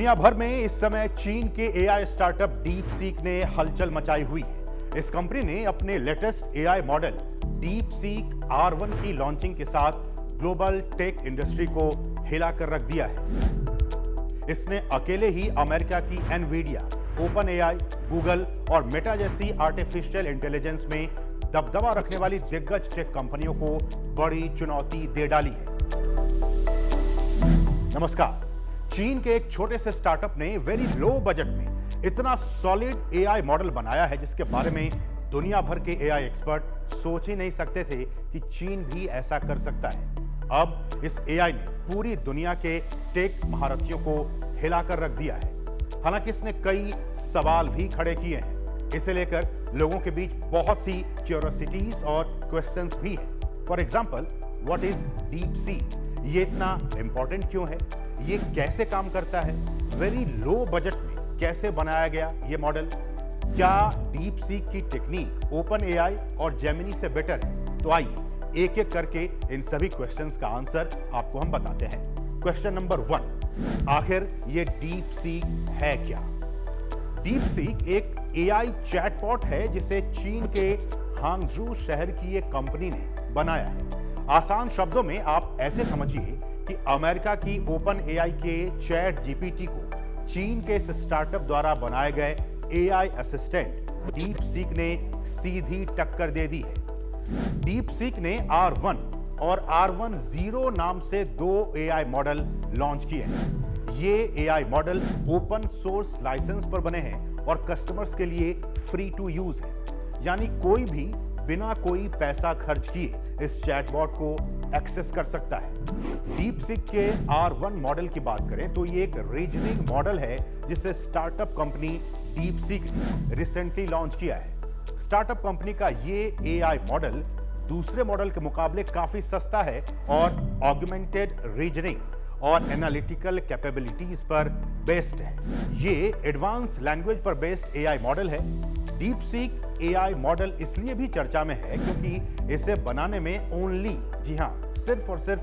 दुनिया भर में इस समय चीन के एआई स्टार्टअप डीपसीक ने हलचल मचाई हुई है। इस कंपनी ने अपने latest AI model DeepSeek R1 की लॉन्चिंग के साथ ग्लोबल टेक इंडस्ट्री को हिलाकर रख दिया है। इसने अकेले ही अमेरिका की एनवीडिया, ओपन एआई, गूगल और मेटा जैसी आर्टिफिशियल इंटेलिजेंस में दबदबा रखने वाली दिग्गज टेक कंपनियों को बड़ी चुनौती दे डाली है। नमस्कार। चीन के एक छोटे से स्टार्टअप ने वेरी लो बजट में इतना सॉलिड एआई मॉडल बनाया है जिसके बारे में दुनिया भर के एआई एक्सपर्ट सोच ही नहीं सकते थे कि चीन भी ऐसा कर सकता है। अब इस एआई ने पूरी दुनिया के टेक महारथियों को हिलाकर रख दिया है। हालांकि इसने कई सवाल भी खड़े किए हैं। इसे लेकर लोगों के बीच बहुत सी क्यूरियोसिटीज और क्वेश्चंस भी हैं। For example, what is DeepSeek? ये इतना इंपॉर्टेंट क्यों है? ये कैसे काम करता है? वेरी लो बजट में कैसे बनाया गया ये मॉडल? क्या डीपसीक की टेक्निक ओपन एआई और जेमिनी से बेटर है? तो आइए एक एक करके इन सभी क्वेश्चंस का आंसर आपको हम बताते हैं। क्वेश्चन नंबर 1, आखिर ये डीपसीक है क्या? डीपसीक एक एआई चैटबॉट है जिसे चीन के हांगझू शहर की एक कंपनी ने बनाया है। आसान शब्दों में आप ऐसे समझिए कि अमेरिका की ओपन एआई के चैट जीपीटी को चीन के इस स्टार्टअप द्वारा बनाए गए एआई असिस्टेंट डीपसीक ने सीधी टक्कर दे दी है। डीपसीक ने R1 और R1 Zero नाम से 2 एआई मॉडल लॉन्च किए हैं। ये AI model open source license पर बने हैं और कस्टमर्स के लिए फ्री टू यूज है, यानी कोई भी बिना कोई पैसा खर्च किए इस चैटबॉट को एक्सेस कर सकता है। डीपसीक के R1 मॉडल की बात करें तो ये एक रीजनिंग मॉडल है जिसे स्टार्टअप कंपनी डीपसीक ने रिसेंटली लॉन्च किया है। स्टार्टअप कंपनी का ये एआई मॉडल दूसरे मॉडल के मुकाबले काफी सस्ता है और ऑगमेंटेड रीजनिंग और एनालिटिकल कैपेबिलिटीज पर बेस्ड है। ये एडवांस लैंग्वेज पर बेस्ड एआई मॉडल है। डीपसीक एआई मॉडल इसलिए भी चर्चा में है क्योंकि इसे बनाने में ओनली, जी हां, सिर्फ और सिर्फ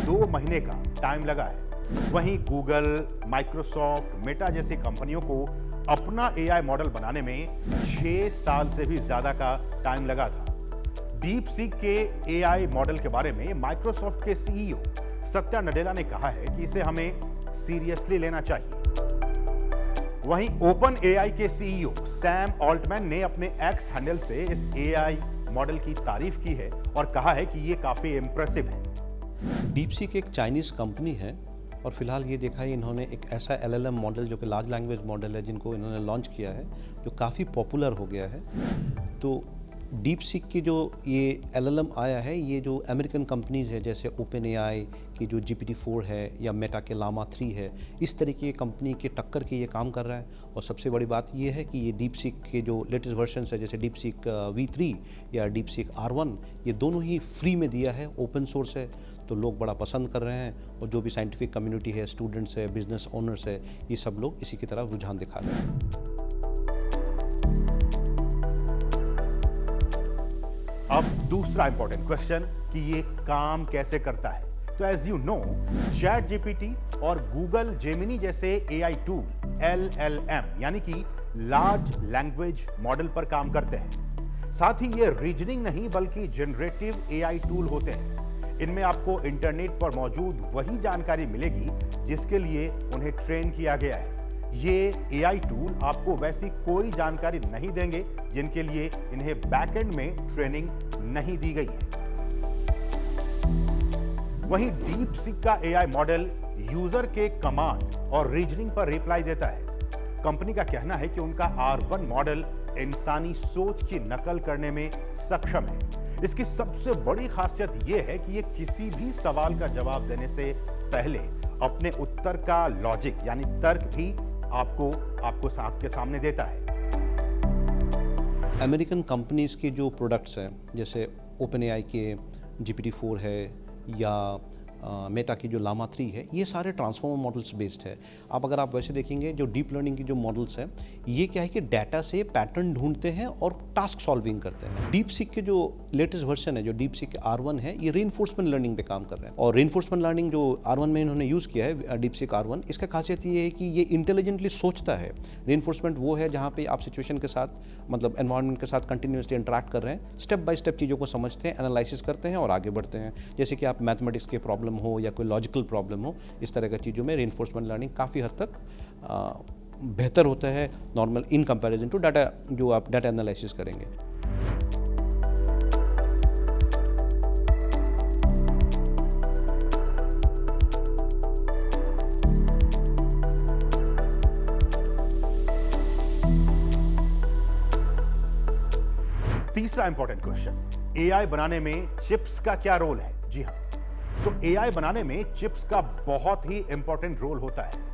2 महीने का टाइम लगा है। वहीं गूगल, माइक्रोसॉफ्ट, मेटा जैसी कंपनियों को अपना एआई मॉडल बनाने में 6 साल से भी ज्यादा का टाइम लगा था। डीपसीक के एआई मॉडल के बारे में माइक्रोसॉफ्ट के सीईओ सत्या नडेला ने कहा है कि इसे हमें सीरियसली लेना चाहिए। वहीं ओपन एआई के सीईओ सैम ऑल्टमैन ने अपने एक्स हैंडल से इस एआई मॉडल की तारीफ की है और कहा है कि ये काफी इंप्रेसिव है। डीपसीक एक चाइनीज कंपनी है और फिलहाल ये देखा है इन्होंने एक ऐसा LLM मॉडल जो कि लार्ज लैंग्वेज मॉडल है जिनको इन्होंने लॉन्च किया है जो काफ़ी पॉपुलर हो गया है। तो डीपसीक की जो ये LLM आया है, ये जो अमेरिकन कंपनीज़ है जैसे ओपन एआई की जो GPT-4 है या मेटा के लामा 3 है, इस तरीके की कंपनी के टक्कर के ये काम कर रहा है। और सबसे बड़ी बात ये है कि ये डीपसीक के जो लेटेस्ट वर्जन है जैसे डीपसीक V3 या डीपसीक R1, ये दोनों ही फ्री में दिया है, ओपन सोर्स है, तो लोग बड़ा पसंद कर रहे हैं। और जो भी साइंटिफिक कम्युनिटी है, स्टूडेंट्स है, बिजनेस ओनर्स है, ये सब लोग इसी की तरफ रुझान दिखा रहे हैं। अब दूसरा इंपॉर्टेंट क्वेश्चन कि ये काम कैसे करता है। तो as you know, chat GPT और गूगल जेमिनी जैसे एआई टूल LLM यानी कि लार्ज लैंग्वेज मॉडल पर काम करते हैं। साथ ही ये रीजनिंग नहीं बल्कि जनरेटिव एआई टूल होते हैं। इनमें आपको इंटरनेट पर मौजूद वही जानकारी मिलेगी जिसके लिए उन्हें ट्रेन किया गया है। ये एआई टूल आपको वैसी कोई जानकारी नहीं देंगे जिनके लिए इन्हें बैकएंड में ट्रेनिंग नहीं दी गई है। वहीं डीपसीक का एआई मॉडल यूजर के कमांड और रीजनिंग पर रिप्लाई देता है। कंपनी का कहना है कि उनका R1 मॉडल इंसानी सोच की नकल करने में सक्षम है। इसकी सबसे बड़ी खासियत यह है कि यह किसी भी सवाल का जवाब देने से पहले अपने उत्तर का लॉजिक यानी तर्क भी आपके सामने देता है। अमेरिकन कंपनीज के जो प्रोडक्ट्स हैं जैसे ओपन एआई के GPT-4 है या मेटा की जो लामा 3 है, ये सारे ट्रांसफॉर्मर मॉडल्स बेस्ड है। अब अगर आप वैसे देखेंगे जो डीप लर्निंग की जो मॉडल्स हैं, ये क्या है कि डाटा से पैटर्न ढूंढते हैं और टास्क सॉल्विंग करते हैं। डीप सीक के जो लेटेस्ट वर्जन है, जो डीप सीक R1 है, ये रीइंफोर्समेंट लर्निंग पे काम कर रहे हैं। और रीइंफोर्समेंट लर्निंग जो R1 में इन्होंने यूज़ किया है, डीप सीक R1, इसका खासियत ये है कि ये इंटेलिजेंटली सोचता है। रीइंफोर्समेंट वो है जहाँ पे आप सिचुएशन के साथ, मतलब एनवायरनमेंट के साथ कंटिन्यूसली इंटरेक्ट कर रहे हैं, स्टेप बाय स्टेप चीज़ों को समझते हैं, एनालिसिस करते हैं और आगे बढ़ते हैं। जैसे कि आप मैथमेटिक्स के प्रॉब्लम हो या कोई लॉजिकल प्रॉब्लम हो, इस तरह की चीज़ों में रीइंफोर्समेंट लर्निंग काफ़ी हद तक बेहतर होता है normal in comparison to data, जो आप डाटा एनालिसिस करेंगे। तीसरा इंपॉर्टेंट क्वेश्चन, एआई बनाने में चिप्स का क्या रोल है? जी हां, तो एआई बनाने में चिप्स का बहुत ही इंपॉर्टेंट रोल होता है।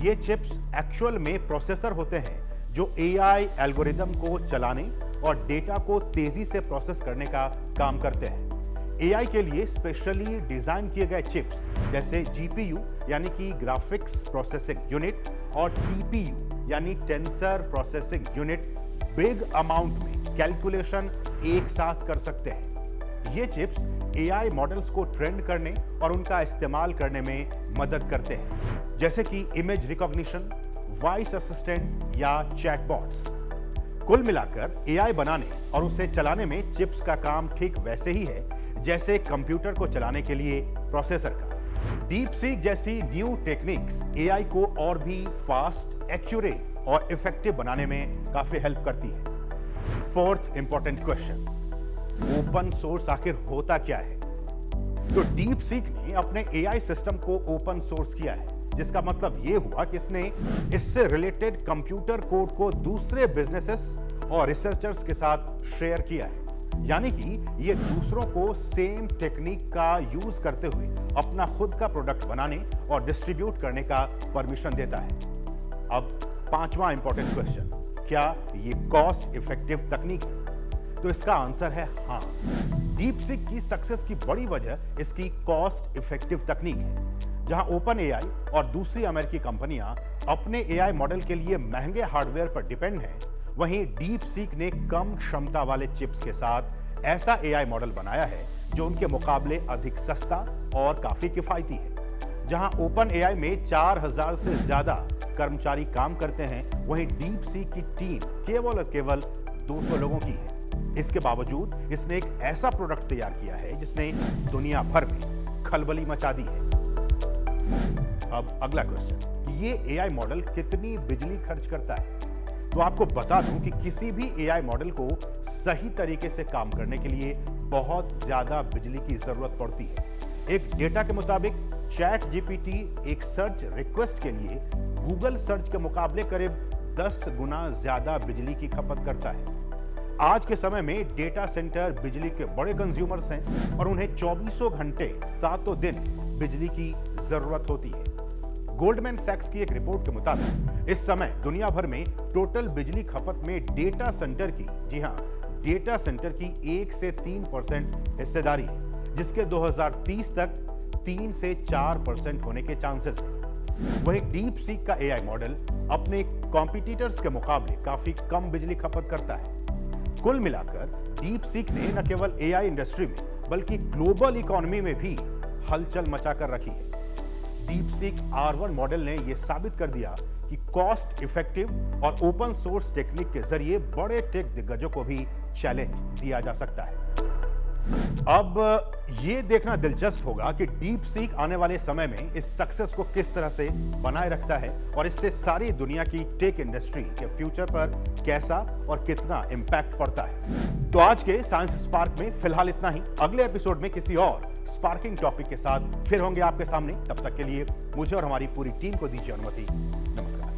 ये चिप्स एक्चुअल में प्रोसेसर होते हैं जो एआई एल्गोरिदम को चलाने और डेटा को तेजी से प्रोसेस करने का काम करते हैं। एआई के लिए स्पेशली डिजाइन किए गए चिप्स जैसे जीपीयू यानी कि ग्राफिक्स प्रोसेसिंग यूनिट और टीपीयू यानी tensor processing unit big amount में कैलकुलेशन एक साथ कर सकते हैं। ये चिप्स एआई मॉडल्स को ट्रेन करने और उनका इस्तेमाल करने में मदद करते हैं, जैसे कि इमेज रिकॉग्निशन, वॉइस असिस्टेंट या चैटबॉट्स। कुल मिलाकर एआई बनाने और उसे चलाने में चिप्स का काम ठीक वैसे ही है जैसे कंप्यूटर को चलाने के लिए प्रोसेसर का। डीप सीक जैसी न्यू टेक्निक्स एआई को और भी फास्ट, एक्यूरेट और इफेक्टिव बनाने में काफी हेल्प करती है। Fourth important question, open source आखिर होता क्या है? तो डीप सीक ने अपने एआई सिस्टम को ओपन सोर्स किया है, जिसका मतलब यह हुआ कि इसने इससे रिलेटेड कंप्यूटर कोड को दूसरे बिजनेसेस और रिसर्चर्स के साथ शेयर किया है। यानी कि यह दूसरों को सेम टेक्निक का यूज करते हुए अपना खुद का प्रोडक्ट बनाने और डिस्ट्रीब्यूट करने का परमिशन देता है। अब पांचवा इंपॉर्टेंट क्वेश्चन, क्या ये कॉस्ट इफेक्टिव तकनीक है? तो इसका आंसर है हाँ। डीप सीक की सक्सेस की बड़ी वजह इसकी कॉस्ट इफेक्टिव तकनीक है। जहां ओपन एआई और दूसरी अमेरिकी कंपनियां अपने एआई मॉडल के लिए महंगे हार्डवेयर पर डिपेंड हैं, वहीं डीप सीक ने कम क्षमता वाले चिप्स के साथ ऐसा एआई मॉडल बनाया है जो उनके मुकाबले अधिक सस्ता और काफी किफायती है। जहां ओपन एआई में 4000 से ज्यादा कर्मचारी काम करते हैं, वहीं डीप सीक की टीम केवल और केवल 200 लोगों की है। इसके बावजूद इसने एक ऐसा प्रोडक्ट तैयार किया है जिसने दुनिया भर में खलबली मचा दी है। अब अगला क्वेश्चन, ये एआई मॉडल कितनी बिजली खर्च करता है? तो आपको बता दूं कि किसी भी एआई मॉडल को सही तरीके से काम करने के लिए बहुत ज्यादा बिजली की जरूरत पड़ती है। एक डेटा के मुताबिक चैट जीपीटी एक सर्च रिक्वेस्ट के लिए गूगल सर्च के मुकाबले करीब 10 गुना ज्यादा बिजली की खपत करता है। आज के समय में डेटा सेंटर बिजली के बड़े कंज्यूमर्स हैं और उन्हें 24 घंटे 7 दिन बिजली की जरूरत होती है। गोल्डमैन सैक्स की एक रिपोर्ट के मुताबिक इस समय दुनिया भर में टोटल बिजली खपत में डेटा सेंटर की, जी हां, डेटा सेंटर की 1 से 3% हिस्सेदारी है, जिसके 2030 तक 3 से 4% होने के चांसेस हैं। वहीं डीप सीक का एआई मॉडल अपने कॉम्पिटिटर्स के मुकाबले काफी कम बिजली खपत करता है। कुल मिलाकर डीप सीक ने न केवल एआई इंडस्ट्री में बल्कि ग्लोबल इकोनॉमी में भी हलचल मचाकर रखी है। डीप सीक R1 मॉडल ने यह साबित कर दिया कि कॉस्ट इफेक्टिव और ओपन सोर्स टेक्निक के जरिए बड़े टेक दिग्गजों को भी चैलेंज दिया जा सकता है। अब यह देखना दिलचस्प होगा कि डीप सीक आने वाले समय में इस सक्सेस को किस तरह से बनाए रखता है और इससे सारी दुनिया की टेक इंडस्ट्री के फ्यूचर पर कैसा और कितना इंपैक्ट पड़ता है। तो आज के साइंस स्पार्क में फिलहाल इतना ही। अगले एपिसोड में किसी और स्पार्किंग टॉपिक के साथ फिर होंगे आपके सामने। तब तक के लिए मुझे और हमारी पूरी टीम को दीजिए अनुमति। नमस्कार।